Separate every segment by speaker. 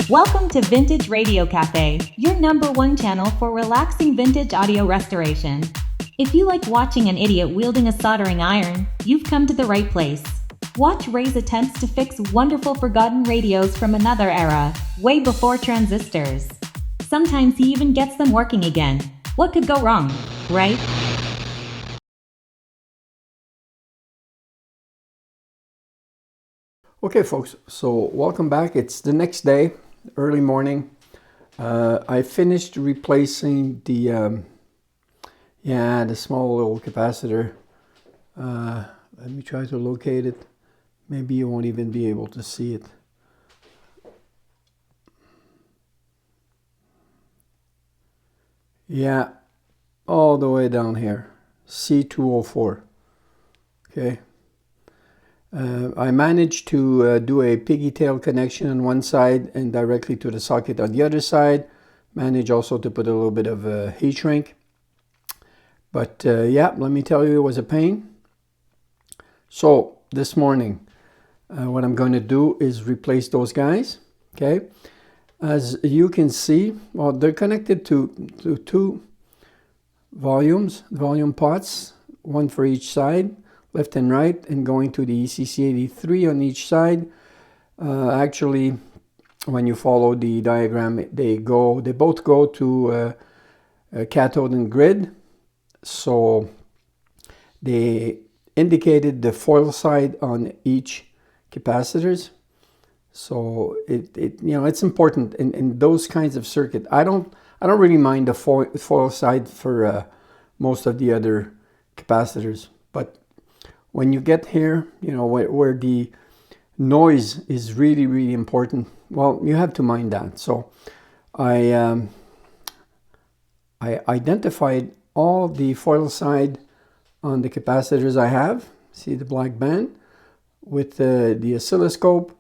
Speaker 1: Welcome to Vintage Radio Cafe, your #1 channel for relaxing vintage audio restoration. If you like watching an idiot wielding a soldering iron, you've come to the right place. Watch Ray's attempts to fix wonderful forgotten radios from another era, way before transistors. Sometimes he even gets them working again. What could go wrong, right?
Speaker 2: Okay folks, so welcome back. It's the next day, early morning. I finished replacing the small little capacitor. Let me try to locate it. Maybe you won't even be able to see it. Yeah, all the way down here, C204. Okay. I managed to do a pigtail connection on one side and directly to the socket on the other side. Managed also to put a little bit of heat shrink. But yeah, let me tell you, it was a pain. So this morning, what I'm going to do is replace those guys. Okay. As you can see, well, they're connected to two volume pots, one for each side, left and right, and going to the ECC83 on each side. Actually, when you follow the diagram, they both go to cathode and grid. So they indicated the foil side on each capacitors. So it's important in those kinds of circuit. I don't really mind the foil side for most of the other capacitors, but when you get here, where the noise is really important, well, you have to mind that. So I identified all the foil side on the capacitors I have. See the black band with the oscilloscope.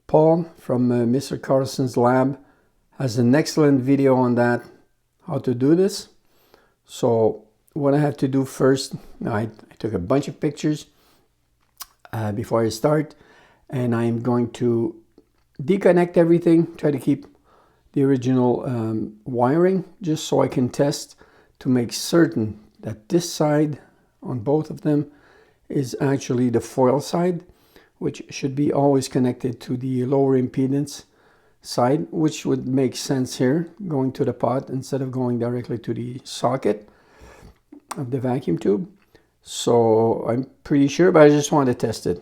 Speaker 2: Paul from Mr. Carlson's lab has an excellent video on that, how to do this. So what I have to do first, I took a bunch of pictures before I start, and I'm going to disconnect everything, try to keep the original wiring, just so I can test to make certain that this side on both of them is actually the foil side, which should be always connected to the lower impedance side, which would make sense here, going to the pot instead of going directly to the socket of the vacuum tube. So I'm pretty sure, but I just want to test it,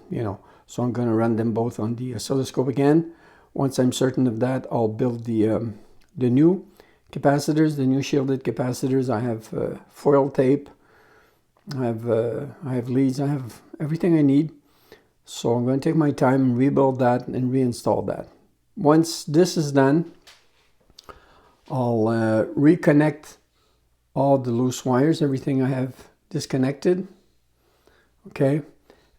Speaker 2: So I'm going to run them both on the oscilloscope again. Once I'm certain of that, I'll build the new capacitors, the new shielded capacitors. I have foil tape, I have leads, I have everything I need. So I'm going to take my time and rebuild that and reinstall that. Once this is done, I'll reconnect all the loose wires, everything I have disconnected, okay,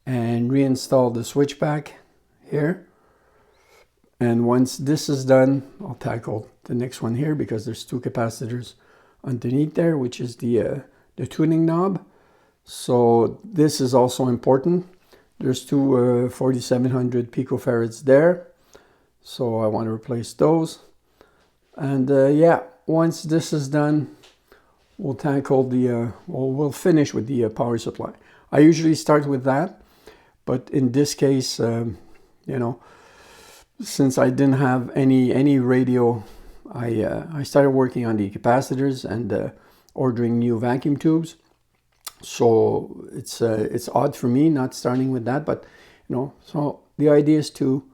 Speaker 2: and reinstall the switch back here. And once this is done, I'll tackle the next one here, because there's two capacitors underneath there, which is the tuning knob. So this is also important. There's two 4700 picofarads there, so I want to replace those. And yeah, once this is done, we'll tackle we'll finish with the power supply. I usually start with that, but in this case, since I didn't have any radio, I started working on the capacitors and ordering new vacuum tubes. So it's odd for me not starting with that, but so the idea is to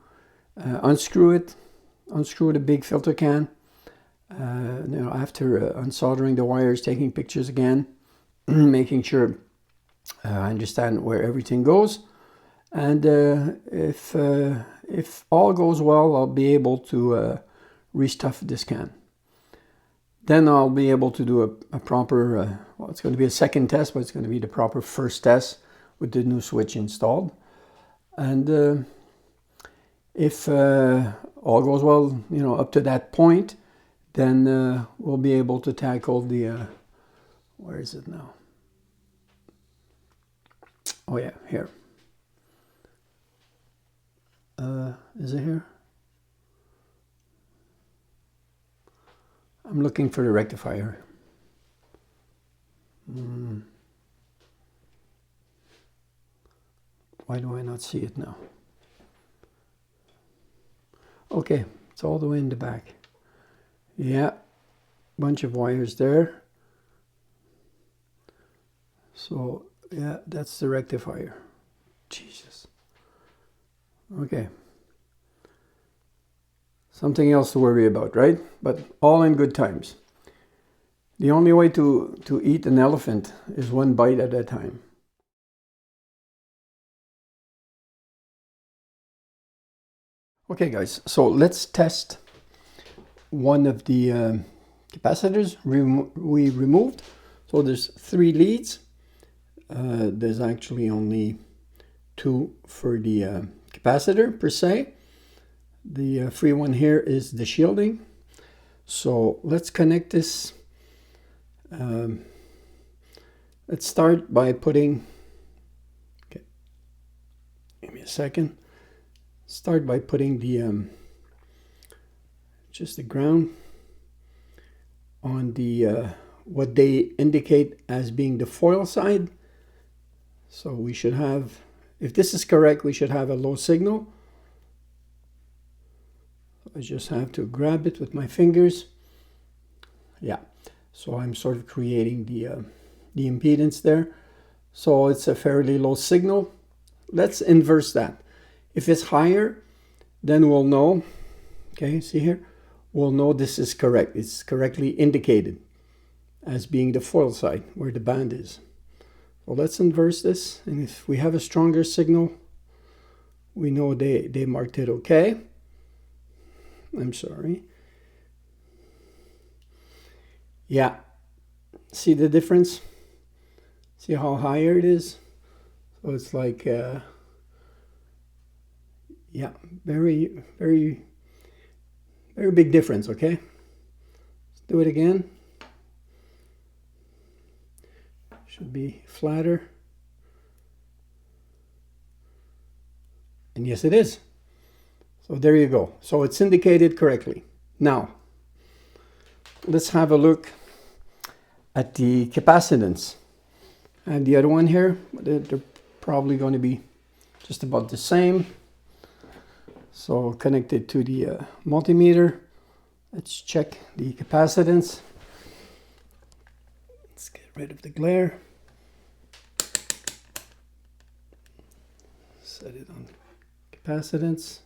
Speaker 2: unscrew the big filter can. After unsoldering the wires, taking pictures again, making sure I understand where everything goes, and if all goes well, I'll be able to restuff this can. Then I'll be able to do a proper, well, it's going to be a second test, but it's going to be the proper first test with the new switch installed. And if all goes well, up to that point, then we'll be able to tackle the, where is it now? Oh yeah, here. Is it here? I'm looking for the rectifier. Why do I not see it now? Okay, it's all the way in the back. Yeah, bunch of wires there. So yeah, that's the rectifier. Jesus. Okay. Something else to worry about, right? But all in good times. The only way to eat an elephant is one bite at a time. Okay guys, so let's test one of the capacitors we removed. So there's 3 leads. There's actually only 2 for the capacitor per se. The free one here is the shielding. So let's connect this. Let's start by putting, okay, give me a second. Start by putting the just the ground on the what they indicate as being the foil side. So we should have, if this is correct, we should have a low signal. I just have to grab it with my fingers. Yeah, so I'm sort of creating the impedance there. So it's a fairly low signal. Let's inverse that. If it's higher, then we'll know, okay, see here, we'll know this is correct. It's correctly indicated as being the foil side where the band is. So let's inverse this, and if we have a stronger signal, we know they marked it okay. I'm sorry. Yeah, see the difference? See how higher it is? So it's like yeah, very big difference, okay? Let's do it again. Should be flatter. And yes, it is. So there you go. So it's indicated correctly. Now, let's have a look at the capacitance. And the other one here, they're probably going to be just about the same. So connected to the multimeter, let's check the capacitance. Let's get rid of the glare. Set it on capacitance.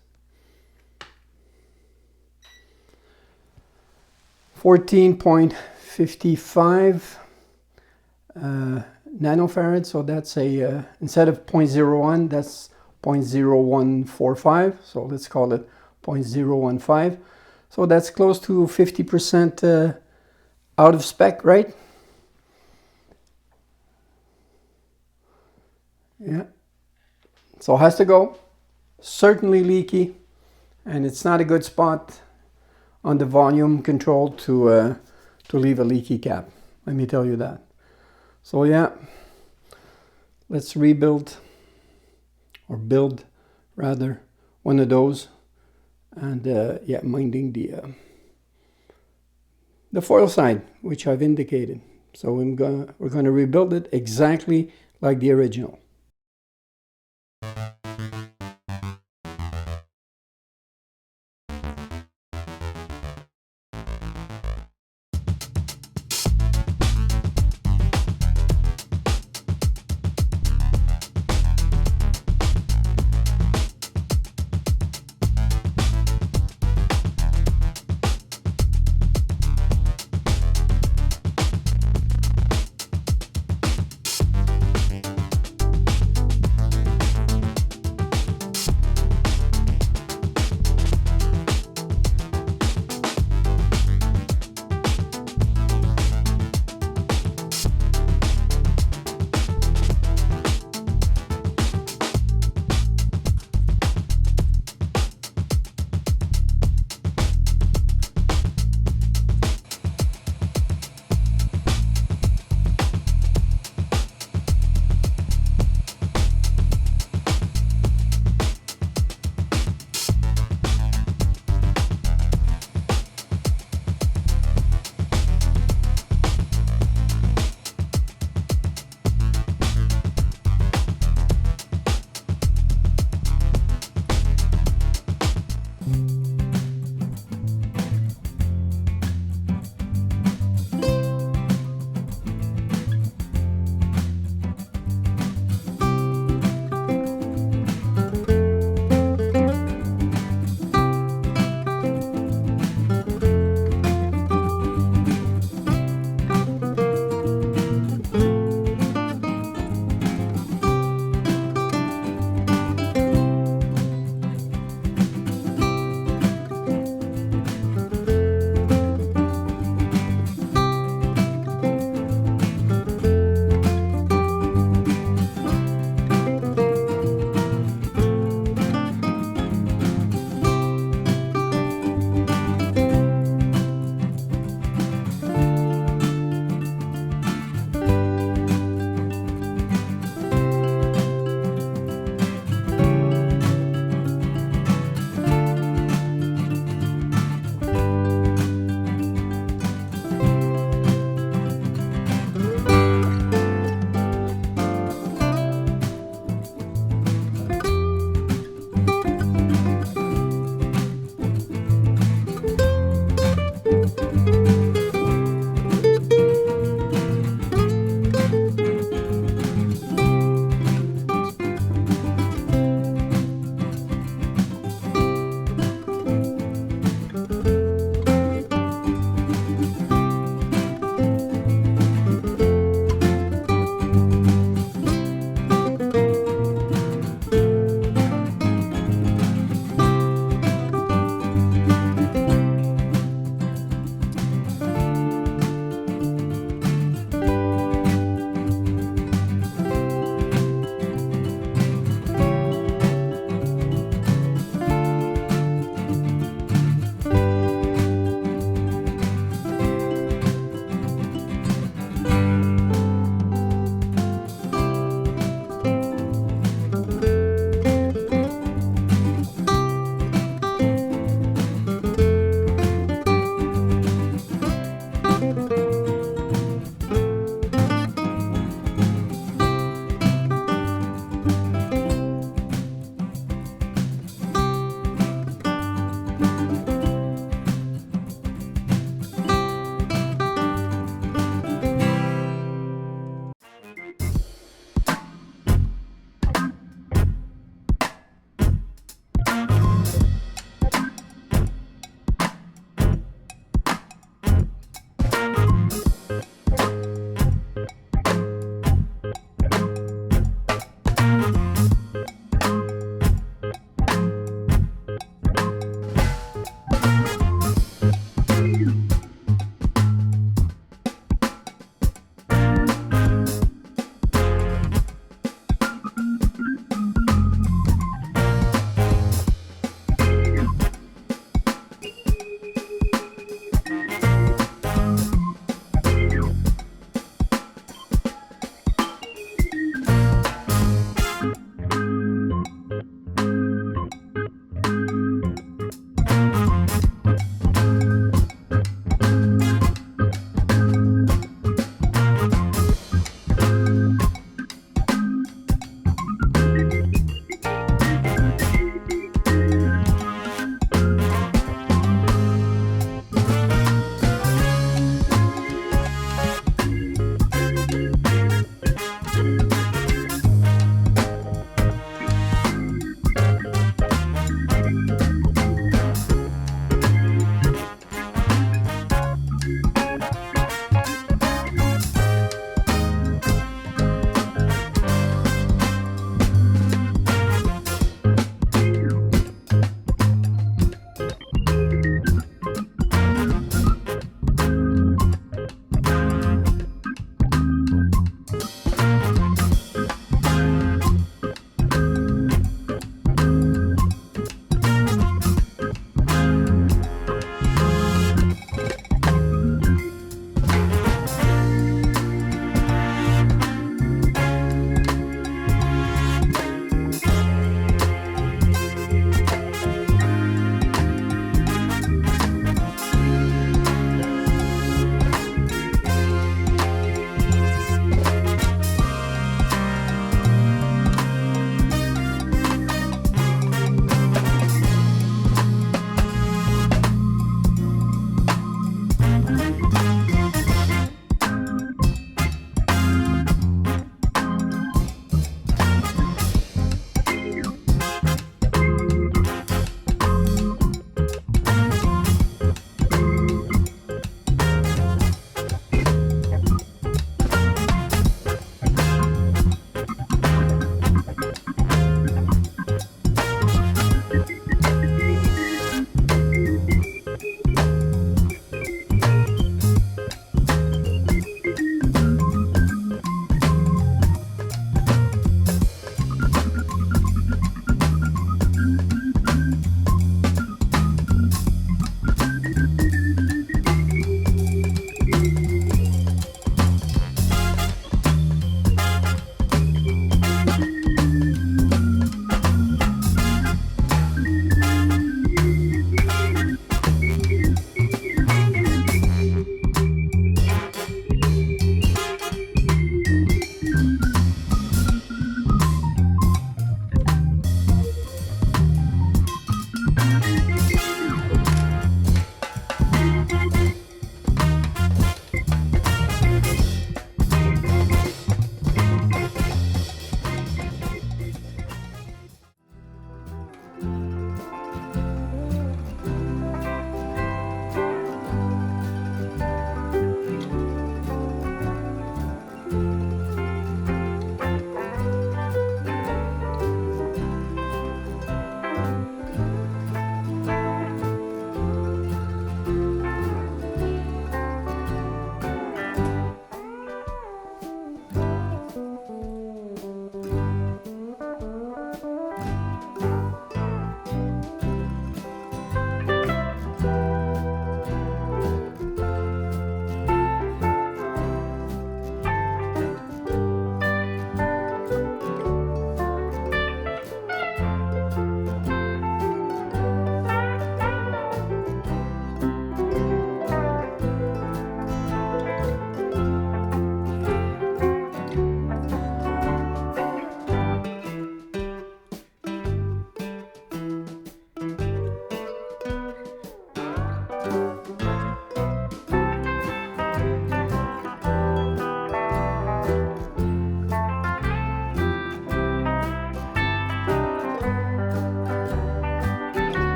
Speaker 2: 14.55 nanofarad. So that's a, instead of 0.01, that's 0.0145, so let's call it 0.015. So that's close to 50% out of spec, right? Yeah. So it has to go. Certainly leaky, and it's not a good spot on the volume control to leave a leaky cap. Let me tell you that. So yeah, let's rebuild, or build rather, one of those, and yeah, minding the foil side, which I've indicated. So we're gonna rebuild it exactly like the original.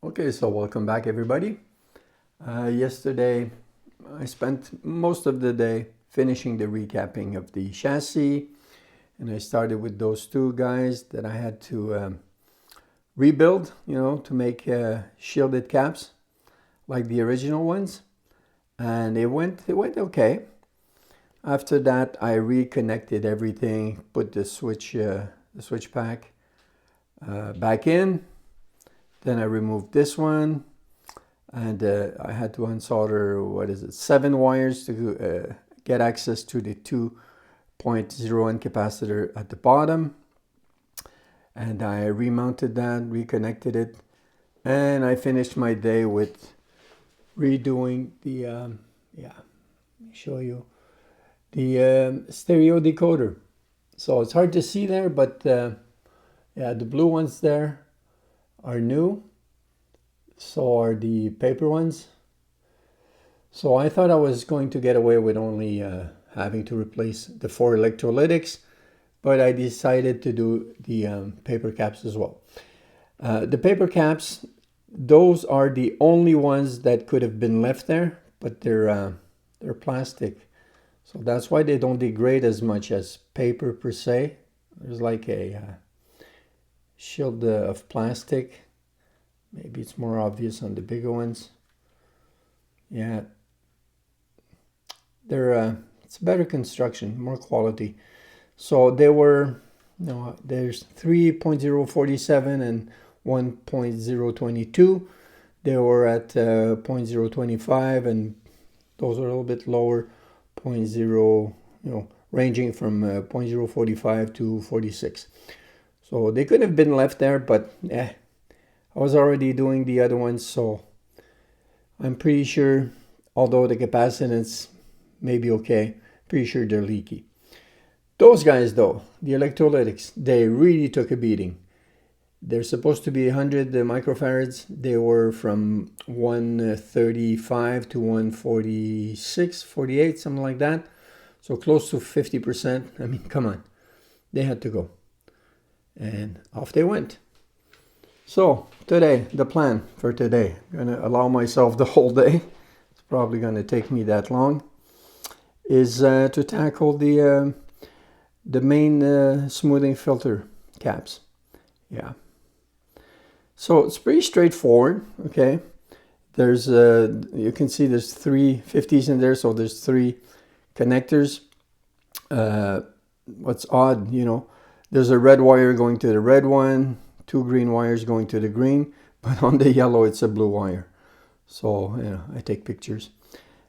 Speaker 2: Okay, so welcome back everybody. Yesterday I spent most of the day finishing the recapping of the chassis, and I started with those two guys that I had to rebuild, to make shielded caps like the original ones, and it went okay. After that I reconnected everything, put the switch pack back in. Then I removed this one, and I had to unsolder, 7 wires to get access to the 2.0 capacitor at the bottom. And I remounted that, reconnected it, and I finished my day with redoing the, let me show you, the stereo decoder. So it's hard to see there, but yeah, the blue ones there are new. So are the paper ones. So I thought I was going to get away with only having to replace the 4 electrolytics, but I decided to do the paper caps as well. The paper caps, those are the only ones that could have been left there, but they're plastic. So that's why they don't degrade as much as paper per se. There's like a shield of plastic. Maybe it's more obvious on the bigger ones. Yeah, it's better construction, more quality. So they were, there's 3.047 and 1.022. They were at 0.025, and those are a little bit lower, 0.0, ranging from 0.045 to 46. So they could have been left there, but I was already doing the other ones, so I'm pretty sure, although the capacitance may be okay, pretty sure they're leaky. Those guys though, the electrolytics, they really took a beating. They're supposed to be 100 microfarads. They were from 135 to 146, 48, something like that. So close to 50%. I mean, come on. They had to go. And off they went. So today, the plan for today, I'm going to allow myself the whole day. It's probably going to take me that long. Is to tackle the main smoothing filter caps. Yeah. So it's pretty straightforward, okay? There's, you can see there's 3 50s in there, so there's 3 connectors. What's odd, there's a red wire going to the red one, 2 green wires going to the green, but on the yellow it's a blue wire. So, I take pictures.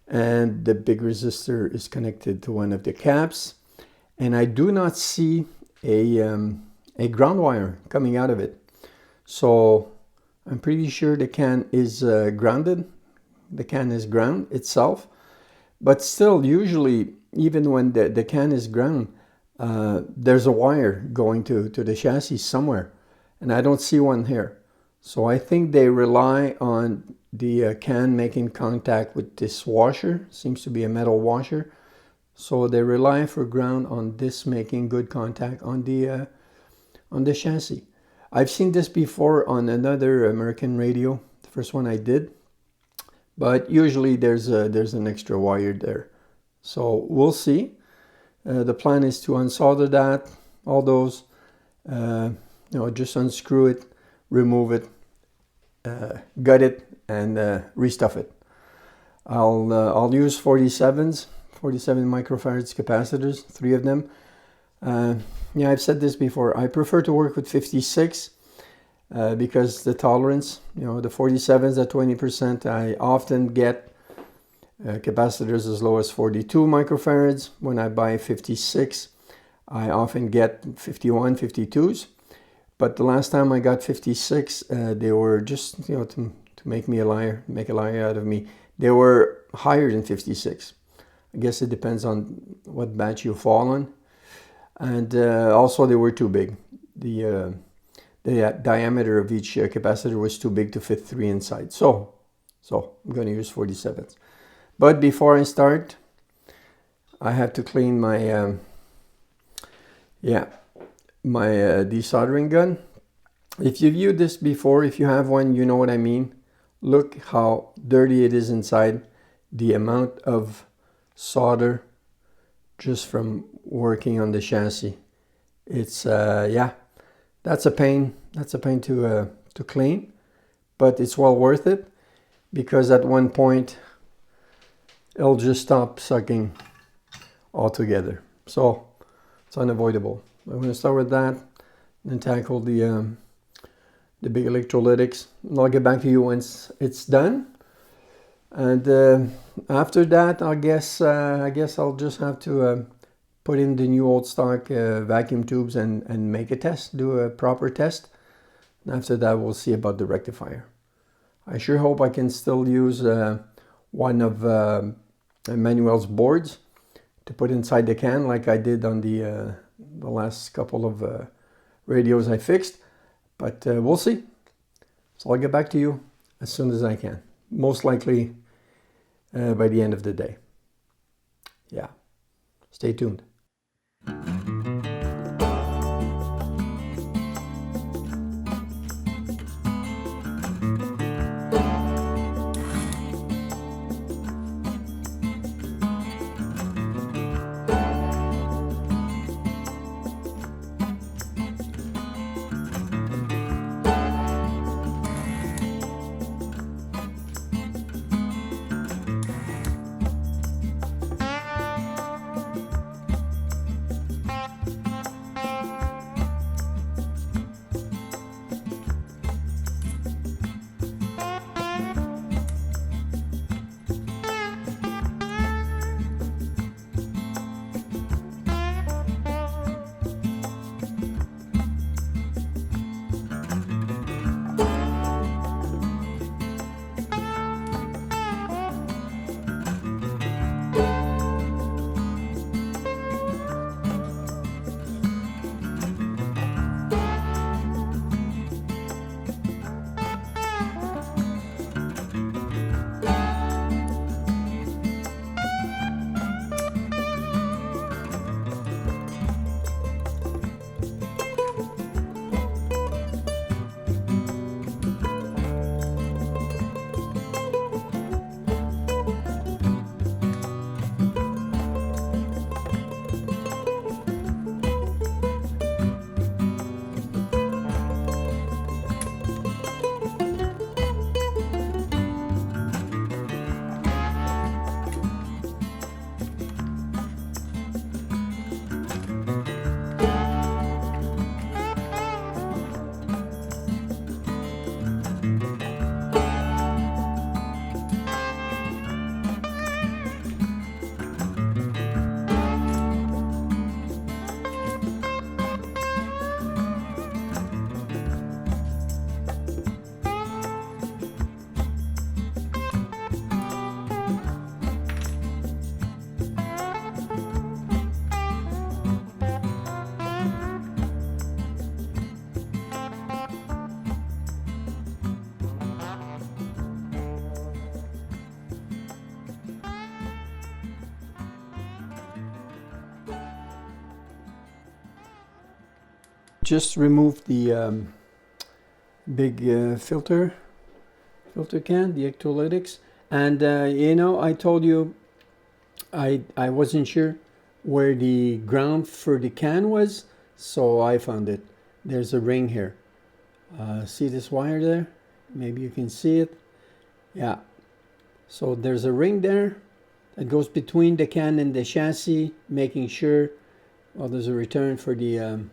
Speaker 2: And the big resistor is connected to one of the caps. And I do not see a ground wire coming out of it. So I'm pretty sure the can is grounded. The can is ground itself. But still, usually, even when the can is ground, there's a wire going to the chassis somewhere. And I don't see one here. So I think they rely on the can making contact with this washer. Seems to be a metal washer. So they rely for ground on this making good contact on the chassis. I've seen this before on another American radio, the first one I did, but usually there's an extra wire there. So we'll see. The plan is to unsolder that, all those, just unscrew it, remove it, gut it, and restuff it. I'll use 47 microfarads capacitors, 3 of them. Yeah, I've said this before. I prefer to work with 56 because the tolerance, the 47s at 20%, I often get capacitors as low as 42 microfarads. When I buy 56, I often get 51, 52s. But the last time I got 56, they were just, to make me a liar, make a liar out of me, they were higher than 56. I guess it depends on what batch you fall on. And also they were too big. The diameter of each capacitor was too big to fit 3 inside. So I'm going to use 47s. But before I start, I have to clean my desoldering gun. If you've viewed this before, if you have one, you know what I mean. Look how dirty it is inside. The amount of solder just from working on the chassis. It's that's a pain. That's a pain to clean, but it's well worth it because at one point it'll just stop sucking altogether. So it's unavoidable. I'm going to start with that, then tackle the big electrolytics. And I'll get back to you once it's done. And after that, I guess I'll just have to put in the new old stock vacuum tubes and make a test, do a proper test. And after that, we'll see about the rectifier. I sure hope I can still use one of Emmanuel's boards to put inside the can like I did on the the last couple of radios I fixed, but we'll see. So I'll get back to you as soon as I can, most likely by the end of the day. Yeah, stay tuned. Just removed the big filter can, the electrolytics, and you know, I told you I wasn't sure where the ground for the can was, so I found it. There's a ring here. See this wire there? Maybe you can see it. Yeah. So there's a ring there that goes between the can and the chassis, making sure, well, there's a return for the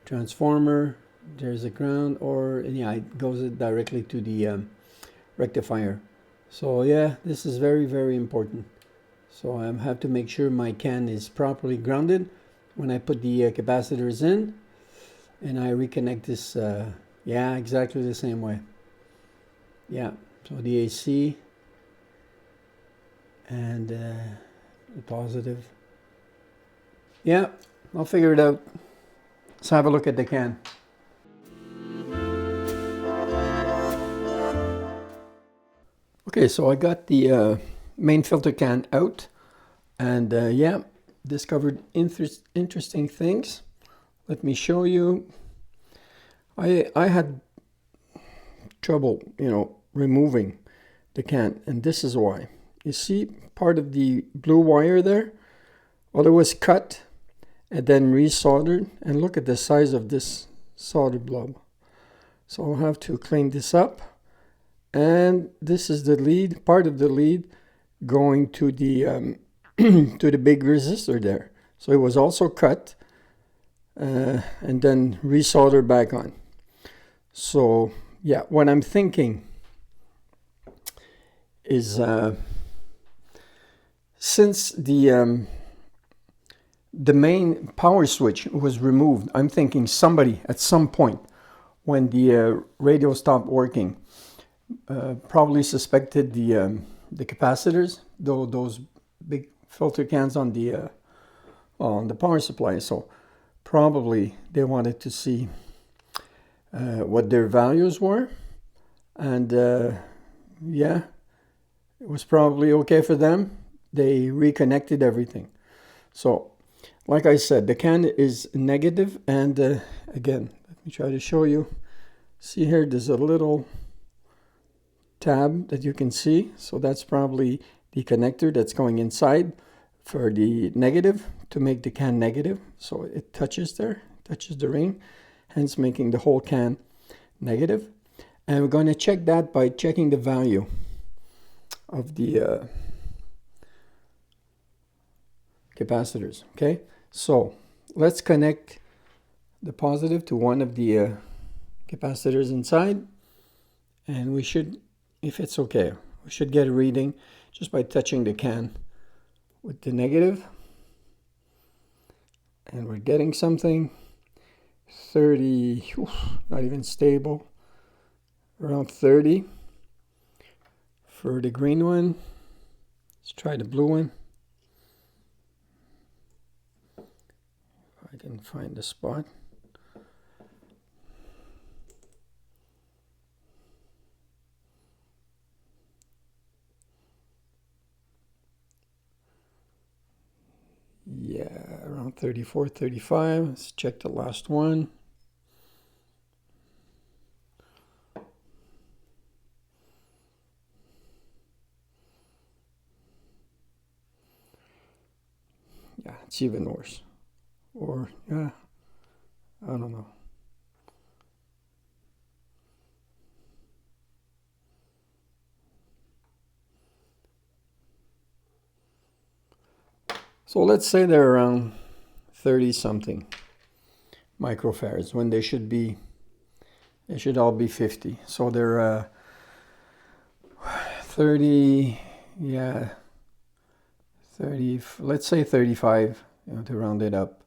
Speaker 2: transformer. There's a ground, or yeah, it goes directly to the rectifier. So yeah, this is very, very important. So I have to make sure my can is properly grounded when I put the capacitors in, and I reconnect this, yeah, exactly the same way. Yeah, so the AC and the positive. Yeah, I'll figure it out. Let's have a look at the can. Okay, so I got the main filter can out, and yeah, discovered interesting things. Let me show you. I had trouble, you know, removing the can, and this is why. You see part of the blue wire there? Well, it was cut and then resoldered, and look at the size of this solder blob. So I'll have to clean this up, and this is the lead, part of the lead going to the to the big resistor there. So it was also cut and then resoldered back on. So yeah, what I'm thinking is since the main power switch was removed, I'm thinking somebody at some point when the radio stopped working probably suspected the capacitors, those big filter cans on the power supply. So probably they wanted to see what their values were, and yeah, it was probably okay for them. They reconnected everything. So like I said, the can is negative, and again, let me try to show you. See here, there's a little tab that you can see, so that's probably the connector that's going inside for the negative to make the can negative. So it touches there, touches the ring, hence making the whole can negative. And we're going to check that by checking the value of the capacitors. Okay, so let's connect the positive to one of the capacitors inside, and we should, if it's okay, we should get a reading just by touching the can with the negative, and we're getting something 30, not even stable, around 30 for the green one. Let's try the blue one. If I can find the spot. Yeah, around 34, 35. Let's check the last one. Yeah, it's even worse. Or, yeah, I don't know. So let's say they're around 30 something microfarads when they should all be 50. So they're 30, yeah, 30, let's say 35, to round it up.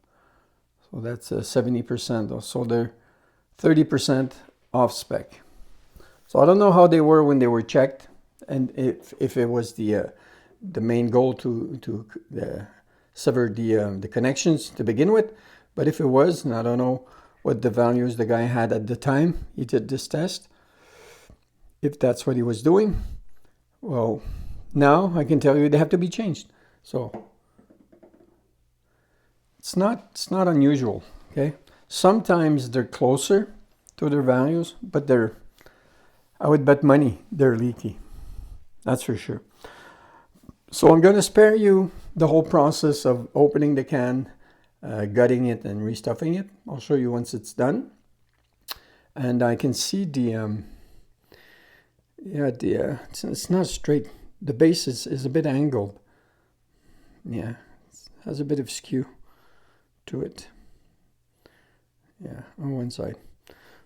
Speaker 2: So that's 70%. So they're 30% off spec. So I don't know how they were when they were checked, and if it was the main goal to sever the connections to begin with. But if it was, and I don't know what the values the guy had at the time he did this test, if that's what he was doing, well, now I can tell you they have to be changed. So it's not unusual. Okay, sometimes they're closer to their values, but I would bet money they're leaky. That's for sure. So I'm going to spare you the whole process of opening the can, gutting it and restuffing it. I'll show you once it's done. And I can see it's not straight. The base is a bit angled. Yeah, it has a bit of skew to it. Yeah, on one side.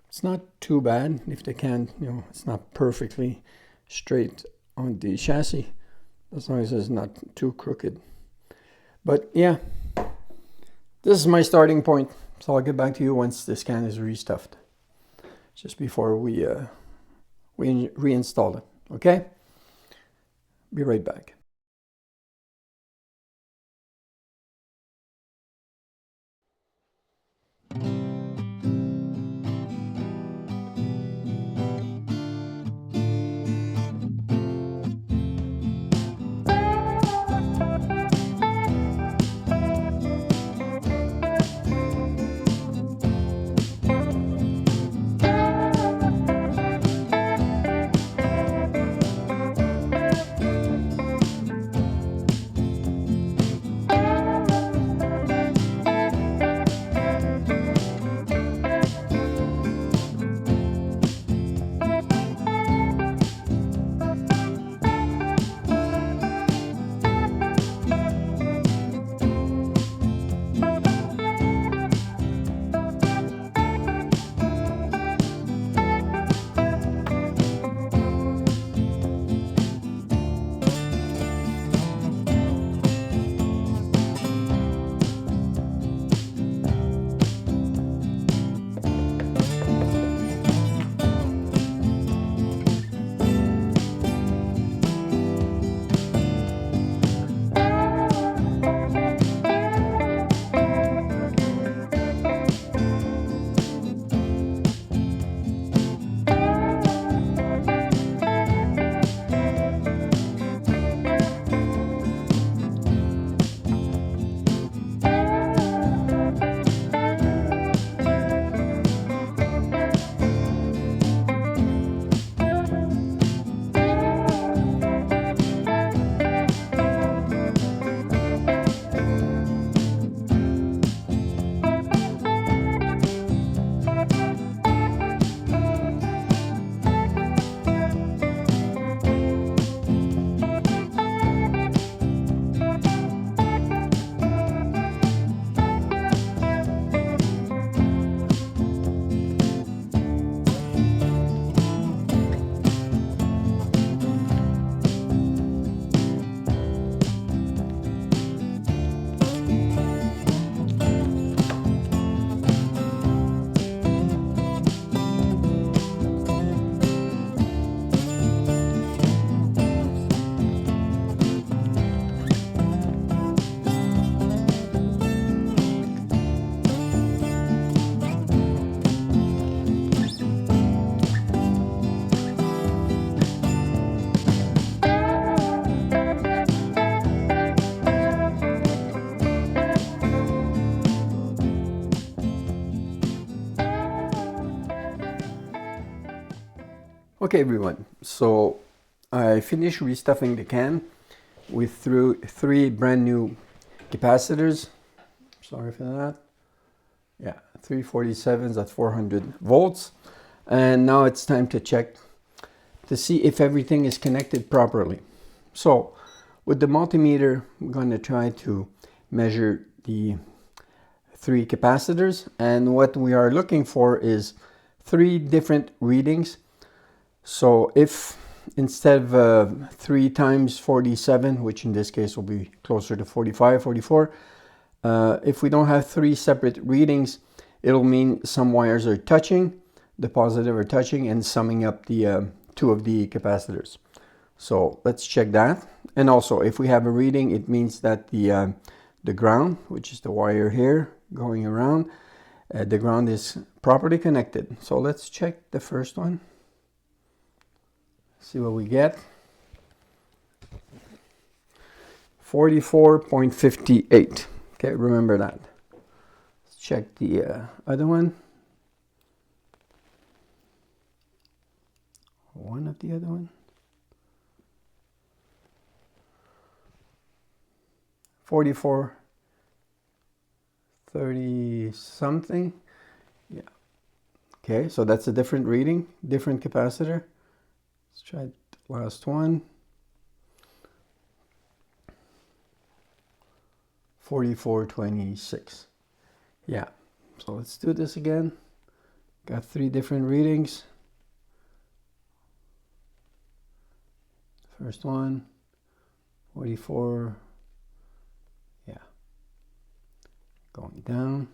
Speaker 2: It's not too bad if the can, it's not perfectly straight on the chassis, as long as it's not too crooked. But yeah, this is my starting point. So I'll get back to you once this can is restuffed, just before we reinstall it. Okay? Be right back. Okay everyone, so I finished restuffing the can with three brand new capacitors. Sorry for that. Yeah, 347s at 400 volts. And now it's time to check to see if everything is connected properly. So with the multimeter, we're going to try to measure the three capacitors, and what we are looking for is three different readings. So if instead of 3 times 47, which in this case will be closer to 45, 44, if we don't have three separate readings, it'll mean some wires are touching, the positive are touching, and summing up the two of the capacitors. So let's check that. And also, if we have a reading, it means that the ground, which is the wire here going around, the ground is properly connected. So let's check the first one. See what we get. 44.58. Okay, remember that. Let's check the other one. One of the other one. 44.30 something. Yeah. Okay, so that's a different reading, different capacitor. Let's try the last one. 44.26. Yeah, so let's do this again. Got three different readings. First one, 44. Yeah, going down.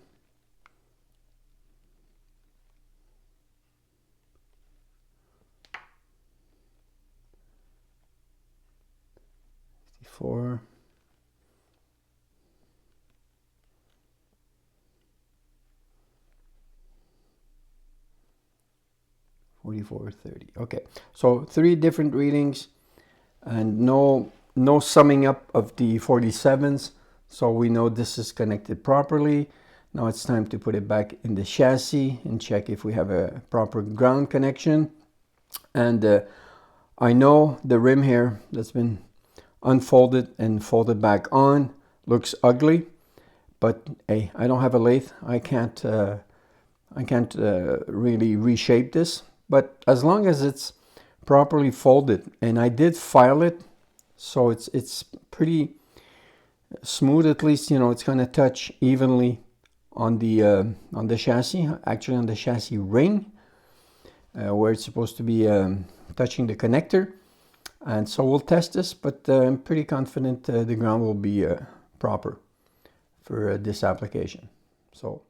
Speaker 2: 4. 44.30. Okay, so three different readings and no summing up of the 47s, so we know this is connected properly. Now it's time to put it back in the chassis and check if we have a proper ground connection. And I know the rim here that's been unfolded and folded back on looks ugly, but hey, I don't have a lathe. I can't really reshape this, but as long as it's properly folded, and I did file it, so it's pretty smooth. At least, you know, it's going to touch evenly on the chassis, actually on the chassis ring, where it's supposed to be touching the connector. And so we'll test this, but I'm pretty confident the ground will be proper for this application. So